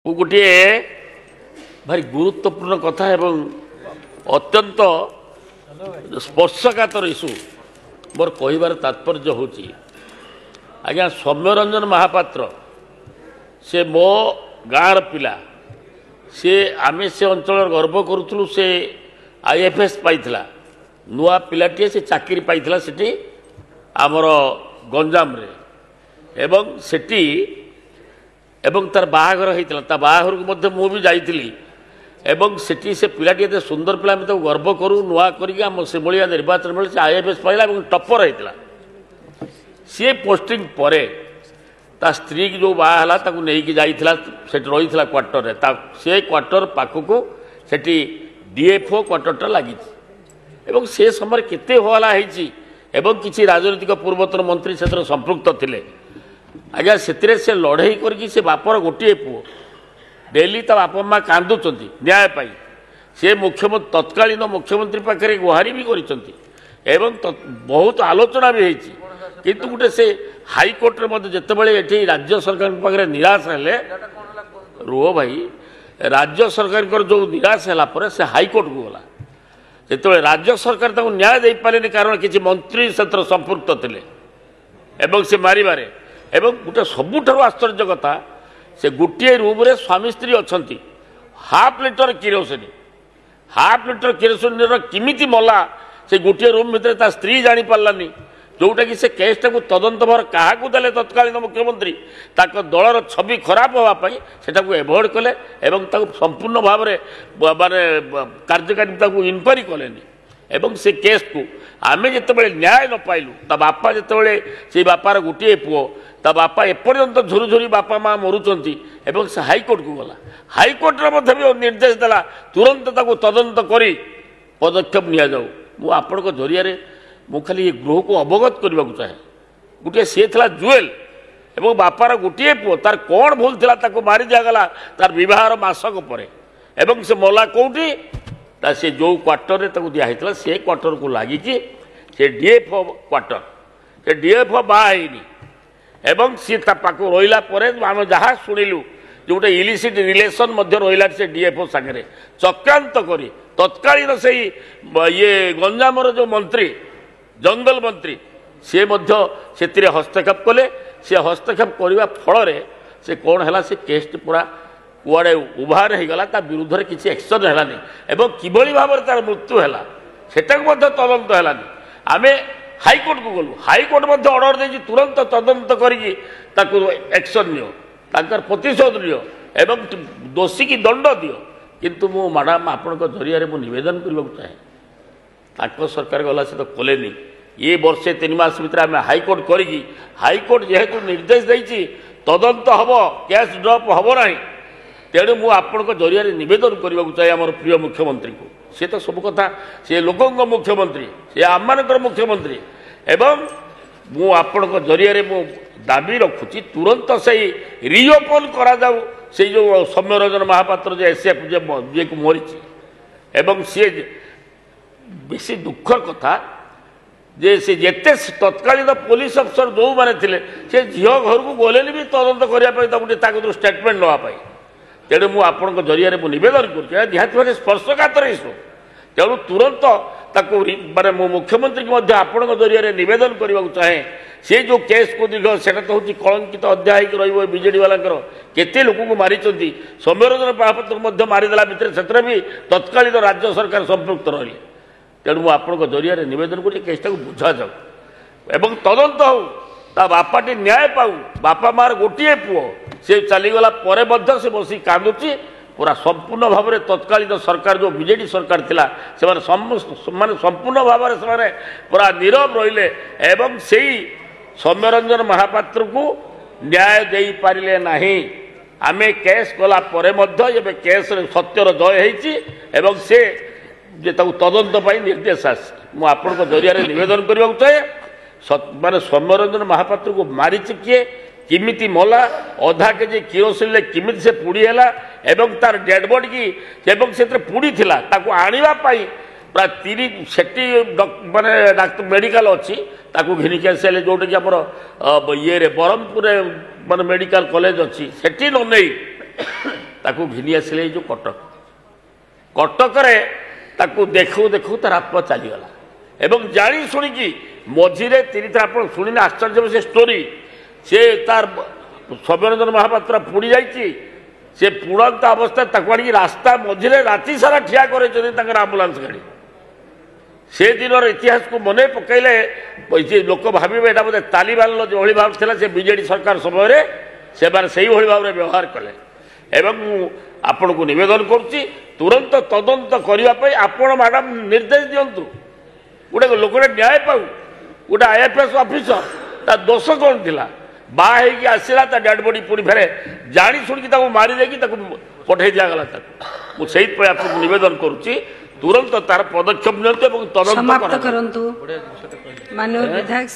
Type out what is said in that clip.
गोटे भारी गुरुत्वपूर्ण कथा एवं अत्यंत स्पर्शकातर इश्यू मोर कहबार तात्पर्य हूँ आज्ञा सौम्यरंजन महापात्र से मो गाँव पिला से आमे से अंचल गर्व करूँ से आईएफएस पाइथिला नुआ पिलाटे से चाकरी पाइथिला सेठी आमर गंजाम रे एवं सेठी एवं तार बाहागर होता ता बाहागर को मध्य मु भी जाइली एवं सेठी से पिलाटी एत सुंदर पिला तो गर्व करूँ नुआ करम सेभलिया निर्वाचन बेले से आईएफएस पाइला और टपर होता सी पोस्टिंग पर ता स्त्री की जो बाहला नहीं जाइला रही क्वार्टर रे से क्वार्टर पाखक से डीएफओ क्वार्टरटा लगी एवं से समय केते हवाला एवं किसी राजनीतिक पूर्वतन मंत्री से संपृक्त थे आज्ञा से लड़ई करके से बापर गोटे पुओ डेली ता बापा माँ कांदुंट न्याय पाई से मुख्यमंत्री तत्कालीन मुख्यमंत्री पाखे गुहारी भी करिसेंती एवं बहुत आलोचना भी होती किंतु गोटे से हाईकोर्ट जितेबाला ये राज्य सरकार पाखे निराश हेले रुह भाई राज्य सरकार जो निराश है से हाईकोर्ट को गला जिते राज्य सरकार न्याय दे पारे कारण किसी मंत्री से संपृक्त थे एवं से मारे एवं गोटे सबुठ आश्चर्य कथा से गोटे रूम रे स्वामी स्त्री अच्छा हाफ लिटर किरोसिन किमिति मला से गोटे रूम भितर ता स्त्री जानी पार्लानी जोटा कि से केसटा को तदंत भार क्या देले तत्कालीन मुख्यमंत्री दलर छवि खराब होगापाई से एभोड कले संपूर्ण भाव में माने कार्यकारी इनक्वारी कलेनी एवं से केस को आमे जिते न्याय न पाइलु ता बापा जिते से बापार गोटे पुओ ता बापा एपर्यंत झुरी झुरी बापा माँ मरुचंती एवं से हाईकोर्ट को गला हाईकोर्ट भी निर्देश देला तुरंत तदंत करी पदक्षेप निया जाऊ मु आपण जरिया मु खाली ये गृह को अवगत करने को चाहे गोटे सी था जुएल एवं बापार गोटे पुओ तार कौन भूल था मारी दिगला तार बहार मासक पर एवं से मला कौटी से जो क्वार्टर रे दिखाई से क्वार्टर को लगी से डीएफओ क्वार्टर से डीएफओ बाहनी एवं सी पाक रहा आम जहाँ शुणिलु जो गोटे इलिसिट रिलेसन रहा से डीएफओ सागर चक्रांत कर तत्कालीन से ये गंजाम जो मंत्री जंगल मंत्री सी से हस्तक्षेप कले से हस्तक्षेप करने फल से कौन है से केस पूरा कुआड़े उभार हो गला विरुद्ध में किसी एक्शन है एवं किभली भाव में तार मृत्यु है सेटा तदंत है आम हाईकोर्ट को गलु हाईकोर्ट ऑर्डर दे तुरंत तदंत करके एक्शन नियो ताकर प्रतिशोध नियो एवं दोषी की दंड दियो किंतु मु मैडम आपण जरिया नवेदन करने को चाहे सरकार गला से तो कलेनी ये वर्षे 3 मास भीतर आम हाईकोर्ट करी हाईकोर्ट जेहेतु निर्देश देती तदंत हम कैश ड्रप हम ना तेणु मु आपण जरिया नवेदन करने को चाहे आम प्रिय मुख्यमंत्री को सी तो सब कथा सी लोकों मुख्यमंत्री सी आम मुख्यमंत्री एवं मु आपण जरिया मु दाबी रखुची तुरंत से रिओपन करा जाऊ से जो सौम्यरंजन महापात्र जो एसएफ जे को मरी एवं सी बेसी दुखर कथा जे से जेते तत्कालीन पुलिस अफसर जो मैंने थे से झील घर को गले भी तदंत करने स्टेटमेंट नापी तेणु मु आपण जरिया नवेदन कर स्पर्शकातर इश्यू तेणु तुरंत माने मो मुख्यमंत्री की आपण जरिया नवेदन करने को चाहे से जो केस को दीर्घ से तो हूँ कलंकित अध्याय बीजेडी वाला केते लोक को मारी सौम्यरंजन महापात्र मारिदेला भितर से भी तत्कालीन राज्य सरकार संपृक्त रही तेणु मुझे जरिया नवेदन कर केसटा को बुझा जाऊ एवं तदंत हो ता बापाटी न्याय पाऊ बापा मार गोटे पुओ से चलीगला पर से बस कांदुची पूरा संपूर्ण भाव में तत्कालीन सरकार जो बीजेडी सरकार थिला से माने संपूर्ण भाव में पूरा नीरव रहिले एवं से सौम्यरंजन महापात्र को न्याय दे पारिले नहीं आमे केस कला परे मध्य केस सत्यर जय होती एवं से तदंत निर्देश आस मुझे जरिया नवेदन करने को चाहे माने सौम्यरंजन महापात्र को मारी किए किमिति मला अधा केजी किरोसिन किमिति से पुड़ी है एवं तार डेड बॉडी की एवं से पुड़ी थिला ताको आनिबा पाई प्राय 30 सेठी माने डाक्टर मेडिकल अच्छी ताको घिनिक आसले जोटा कि आम ये ब्रह्मपुर माने मेडिकल कॉलेज अच्छी सेठी न नहीं ताकू घिनी आसिले जो कटक कटकरे ताकू देखू देखू तार आत्मा चलीगला एवं जानी शुणिकी मझीरे तीन आप शुणिने आश्चर्य से स्टोरी से तार सौम्यरंजन महापात्र पुड़ी जाइए से पुड़ंत अवस्था आड़ी रास्ता मझीरे राति सारा ठिया कर आंबुलांस गाड़ी से दिन इतिहास को मन पकईले लोक भावे यहाँ बोधे तालिबान जो भाव था से बीजेडी सरकार समय से भाव में व्यवहार कले एवं आपण को निवेदन करुच्ची तुरंत तदंत करने आपण मैडम निर्देश दिंतु गोटे लोकटे न्याय पाऊ गोटे आईएफएस ऑफिसर ता दोष कौन थिला बाहर आसला डेड बॉडी पुणी फेरे जानी शुणी मारी देकी पठे दिगला मुझे आपको निवेदन करुच्ची तुरंत तार पदक्षेप नियंतु तदंत करंतु माननीय विधायक।